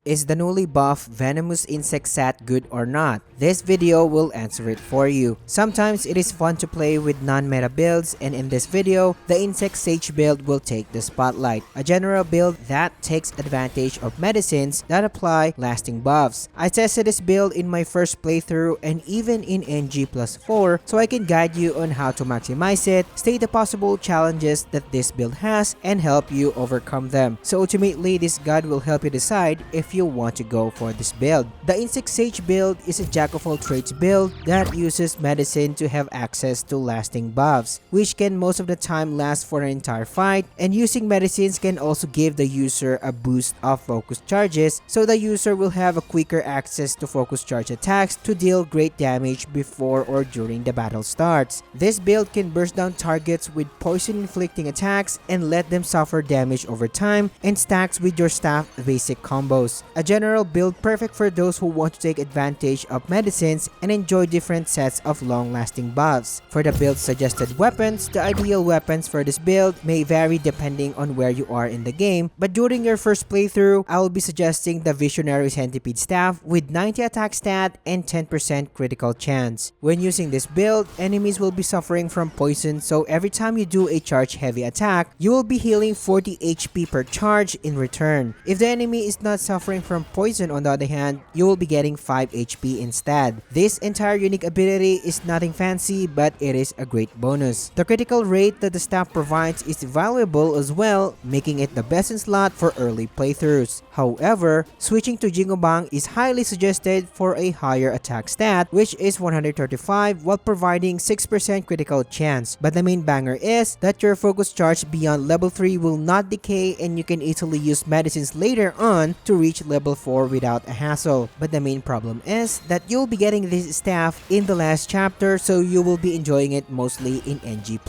Is the newly buffed Venomous insect set good or not? This video will answer it for you. Sometimes it is fun to play with non-meta builds, and in this video, the insect sage build will take the spotlight. A general build that takes advantage of medicines that apply lasting buffs. I tested this build in my first playthrough and even in NG+4, so I can guide you on how to maximize it, state the possible challenges that this build has, and help you overcome them. So ultimately, this guide will help you decide if you want to go for this build. The insect sage build is a jack of all trades build that uses medicine to have access to lasting buffs, which can most of the time last for an entire fight, and using medicines can also give the user a boost of focus charges, so the user will have a quicker access to focus charge attacks to deal great damage before or during the battle starts. This build can burst down targets with poison inflicting attacks and let them suffer damage over time, and stacks with your staff basic combos. A general build perfect for those who want to take advantage of medicines and enjoy different sets of long-lasting buffs. For the build's suggested weapons, the ideal weapons for this build may vary depending on where you are in the game, but during your first playthrough, I will be suggesting the Visionary Centipede Staff with 90 attack stat and 10% critical chance. When using this build, enemies will be suffering from poison, so every time you do a charge heavy attack, you will be healing 40 HP per charge in return. If the enemy is not suffering from poison, on the other hand, you will be getting 5 HP instead. This entire unique ability is nothing fancy, but it is a great bonus. The critical rate that the staff provides is valuable as well, making it the best in slot for early playthroughs. However, switching to Jingu Bang is highly suggested for a higher attack stat, which is 135 while providing 6% critical chance. But the main banger is that your focus charge beyond level 3 will not decay, and you can easily use medicines later on to reach level 4 without a hassle. But the main problem is that you'll be getting this staff in the last chapter, so you will be enjoying it mostly in NG+.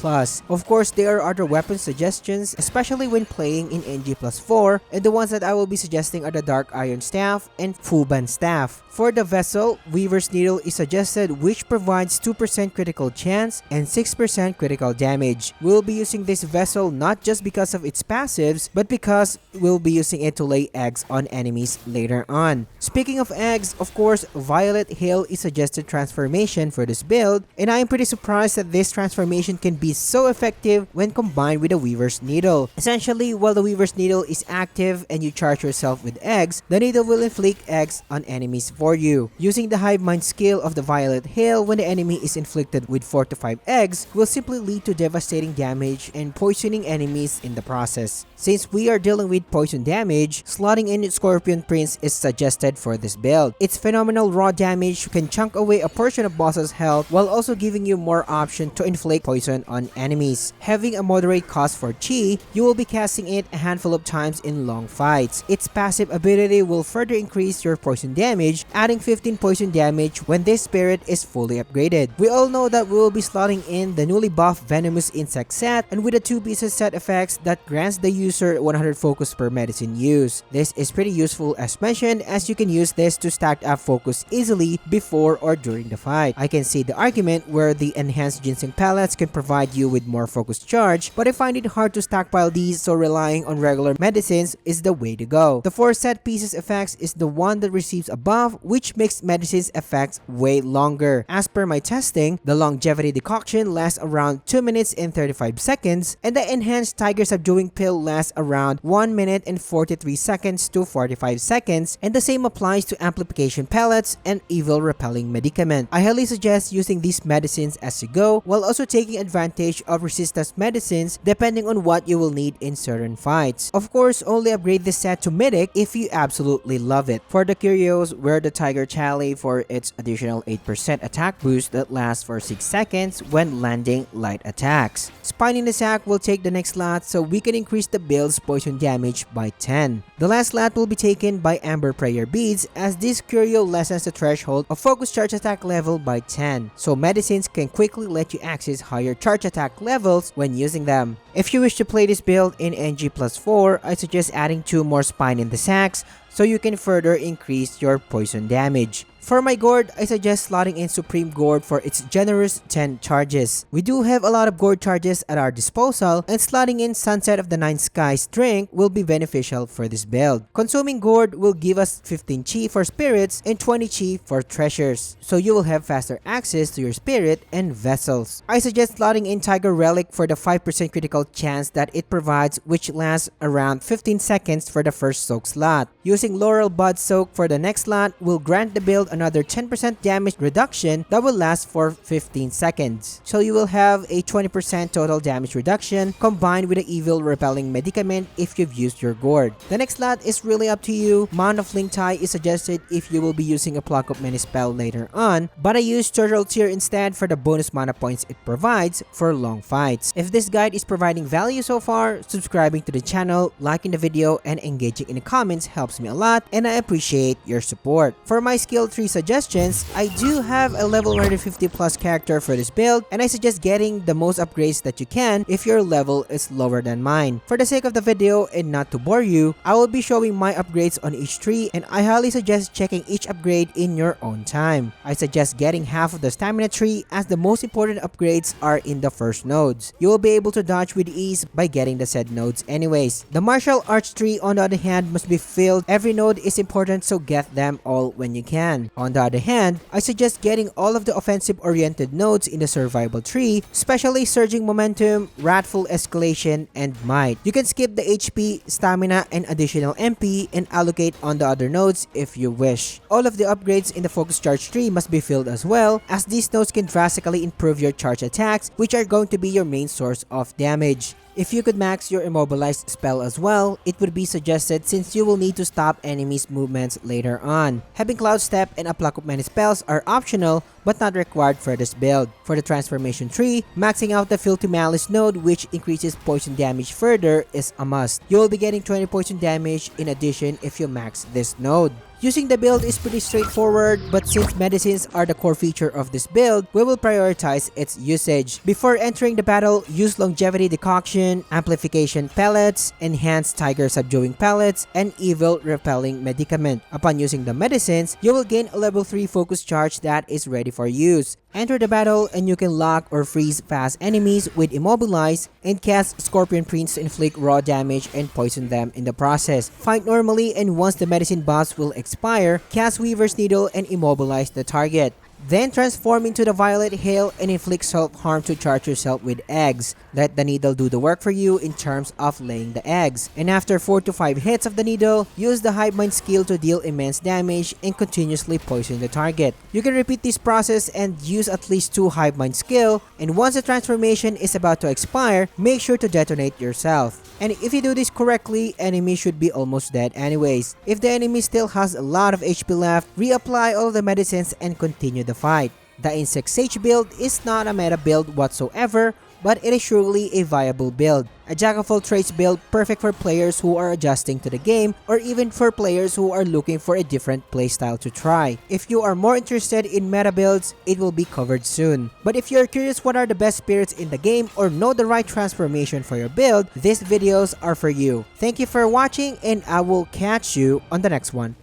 Of course, there are other weapon suggestions, especially when playing in NG+4, and the ones that I will be suggesting are the Dark Iron Staff and Fuban Staff. For the vessel, Weaver's Needle is suggested, which provides 2% critical chance and 6% critical damage. We'll be using this vessel not just because of its passives, but because we'll be using it to lay eggs on enemies later on. Speaking of eggs, of course, Violet Hill is suggested transformation for this build, and I am pretty surprised that this transformation can be so effective when combined with the Weaver's Needle. Essentially, while the Weaver's Needle is active and you charge yourself with eggs, the needle will inflict eggs on enemies for you. Using the Hive Mind skill of the Violet Hill when the enemy is inflicted with 4 to 5 eggs will simply lead to devastating damage and poisoning enemies in the process. Since we are dealing with poison damage, slotting in Scorpion Prince is suggested for this build. Its phenomenal raw damage can chunk away a portion of boss's health while also giving you more option to inflict poison on enemies. Having a moderate cost for chi, you will be casting it a handful of times in long fights. Its passive ability will further increase your poison damage, adding 15 poison damage when this spirit is fully upgraded. We all know that we will be slotting in the newly buffed Venomous insect set, and with the 2 pieces set effects that grants the user 100 focus per medicine use. This is pretty useful as mentioned, as you can use this to stack up focus easily before or during the fight. I can see the argument where the enhanced ginseng pellets can provide you with more focus charge, but I find it hard to stockpile these, so relying on regular medicines is the way to go. The 4 set pieces effects is the one that receives a buff, which makes medicines effects way longer. As per my testing, the longevity decoction lasts around 2 minutes and 35 seconds, and the enhanced tiger subduing pill lasts around 1 minute and 43 seconds to 45 seconds, and the same applies to amplification pellets and evil repelling medicament. I highly suggest using these medicines as you go, while also taking advantage of resistance medicines depending on what you will need in certain fights. Of course, only upgrade this set to mythic if you absolutely love it. For the curios, wear the Tiger Chally for its additional 8% attack boost that lasts for 6 seconds when landing light attacks. Spine in the Sack will take the next slot, so we can increase the build's poison damage by 10. The last slot will be taken by Amber Prayer Beads, as this curio lessens the threshold of focus charge attack level by 10, so medicines can quickly let you access higher charge attack levels when using them. If you wish to play this build in NG+4, I suggest adding 2 more Spine in the Sacks so you can further increase your poison damage. For my gourd, I suggest slotting in Supreme Gourd for its generous 10 charges. We do have a lot of gourd charges at our disposal, and slotting in Sunset of the Nine Skies drink will be beneficial for this build. Consuming gourd will give us 15 chi for spirits and 20 chi for treasures, so you will have faster access to your spirit and vessels. I suggest slotting in Tiger Relic for the 5% critical chance that it provides, which lasts around 15 seconds for the first soak slot. Using Laurel Bud Soak for the next slot will grant the build another 10% damage reduction that will last for 15 seconds. So you will have a 20% total damage reduction combined with the evil repelling medicament if you've used your gourd. The next slot is really up to you. Mound of Ling Tai is suggested if you will be using a Pluck of Many spell later on, but I use Turtle Tear instead for the bonus mana points it provides for long fights. If this guide is providing value so far, subscribing to the channel, liking the video, and engaging in the comments helps me a lot, and I appreciate your support. For my skill tree suggestions, I do have a level 150 plus character for this build, and I suggest getting the most upgrades that you can if your level is lower than mine. For the sake of the video and not to bore you, I will be showing my upgrades on each tree, and I highly suggest checking each upgrade in your own time. I suggest getting half of the stamina tree, as the most important upgrades are in the first nodes. You will be able to dodge with ease by getting the said nodes anyways. The martial arts tree on the other hand must be filled. Every node is important, so get them all when you can. On the other hand, I suggest getting all of the offensive oriented nodes in the survival tree, especially surging momentum, wrathful escalation, and might. You can skip the HP, stamina, and additional MP and allocate on the other nodes if you wish. All of the upgrades in the focus charge tree must be filled as well, as these nodes can drastically improve your charge attacks, which are going to be your main source of damage. If you could max your immobilized spell as well, it would be suggested since you will need to stop enemies' movements later on. Having Cloud Step and a Pluck of Many spells are optional but not required for this build. For the transformation tree, maxing out the Filthy Malice node, which increases poison damage further, is a must. You will be getting 20 poison damage in addition if you max this node. Using the build is pretty straightforward, but since medicines are the core feature of this build, we will prioritize its usage. Before entering the battle, use Longevity Decoction, Amplification Pellets, Enhanced Tiger Subduing Pellets, and Evil Repelling Medicament. Upon using the medicines, you will gain a level 3 focus charge that is ready for use. Enter the battle and you can lock or freeze fast enemies with Immobilize and cast Scorpion Prince to inflict raw damage and poison them in the process. Fight normally, and once the medicine buffs will expire, cast Weaver's Needle and immobilize the target. Then transform into the Violet Hail and inflict self-harm to charge yourself with eggs. Let the needle do the work for you in terms of laying the eggs. And after 4 to 5 hits of the needle, use the Hive Mind skill to deal immense damage and continuously poison the target. You can repeat this process and use at least 2 Hive Mind skill, and once the transformation is about to expire, make sure to detonate yourself. And if you do this correctly, enemy should be almost dead anyways. If the enemy still has a lot of HP left, reapply all the medicines and continue the fight. The Insect Sage build is not a meta build whatsoever, but it is surely a viable build. A jack of all trades build, perfect for players who are adjusting to the game, or even for players who are looking for a different playstyle to try. If you are more interested in meta builds, it will be covered soon. But if you're curious what are the best spirits in the game or know the right transformation for your build, these videos are for you. Thank you for watching, and I will catch you on the next one.